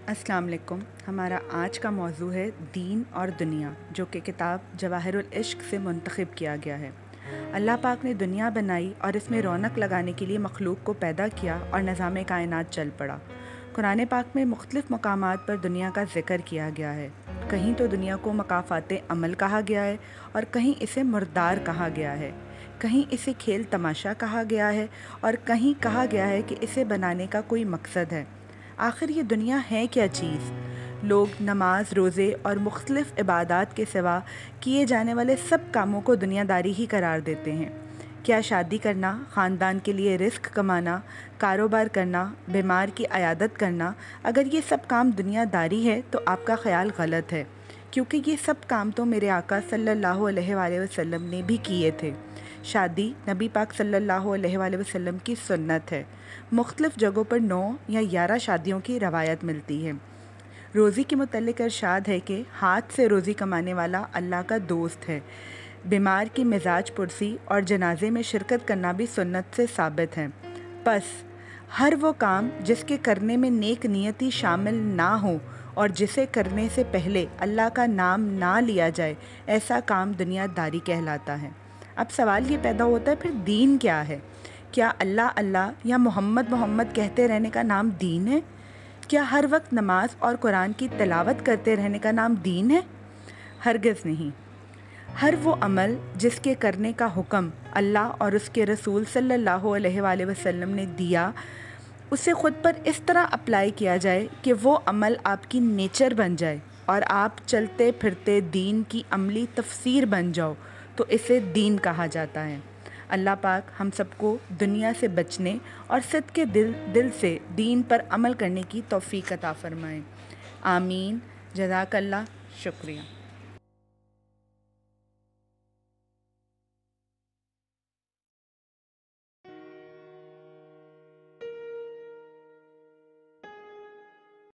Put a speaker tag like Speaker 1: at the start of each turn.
Speaker 1: السلام علیکم. ہمارا آج کا موضوع ہے دین اور دنیا، جو کہ کتاب جواہر العشق سے منتخب کیا گیا ہے. اللہ پاک نے دنیا بنائی اور اس میں رونق لگانے کے لیے مخلوق کو پیدا کیا اور نظام کائنات چل پڑا. قرآن پاک میں مختلف مقامات پر دنیا کا ذکر کیا گیا ہے. کہیں تو دنیا کو مکافات عمل کہا گیا ہے اور کہیں اسے مردار کہا گیا ہے. کہیں اسے کھیل تماشا کہا گیا ہے اور کہیں کہا گیا ہے کہ اسے بنانے کا کوئی مقصد ہے. آخر یہ دنیا ہے کیا چیز؟ لوگ نماز، روزے اور مختلف عبادات کے سوا کیے جانے والے سب کاموں کو دنیا داری ہی قرار دیتے ہیں. کیا شادی کرنا، خاندان کے لیے رزق کمانا، کاروبار کرنا، بیمار کی عیادت کرنا، اگر یہ سب کام دنیا داری ہے تو آپ کا خیال غلط ہے، کیونکہ یہ سب کام تو میرے آقا صلی اللہ علیہ وآلہ وسلم نے بھی کیے تھے. شادی نبی پاک صلی اللہ علیہ وآلہ وسلم کی سنت ہے. مختلف جگہوں پر 9 یا 11 شادیوں کی روایت ملتی ہے. روزی کے متعلق ارشاد ہے کہ ہاتھ سے روزی کمانے والا اللہ کا دوست ہے. بیمار کی مزاج پرسی اور جنازے میں شرکت کرنا بھی سنت سے ثابت ہے. پس ہر وہ کام جس کے کرنے میں نیک نیتی شامل نہ ہو اور جسے کرنے سے پہلے اللہ کا نام نہ لیا جائے، ایسا کام دنیا داری کہلاتا ہے. اب سوال یہ پیدا ہوتا ہے، پھر دین کیا ہے؟ کیا اللہ اللہ یا محمد محمد کہتے رہنے کا نام دین ہے؟ کیا ہر وقت نماز اور قرآن کی تلاوت کرتے رہنے کا نام دین ہے؟ ہرگز نہیں. ہر وہ عمل جس کے کرنے کا حکم اللہ اور اس کے رسول صلی اللہ علیہ وآلہ وسلم نے دیا، اسے خود پر اس طرح اپلائی کیا جائے کہ وہ عمل آپ کی نیچر بن جائے اور آپ چلتے پھرتے دین کی عملی تفسیر بن جاؤ، تو اسے دین کہا جاتا ہے. اللہ پاک ہم سب کو دنیا سے بچنے اور صدق کے دل سے دین پر عمل کرنے کی توفیق عطا فرمائے. آمین. جزاک اللہ. شکریہ.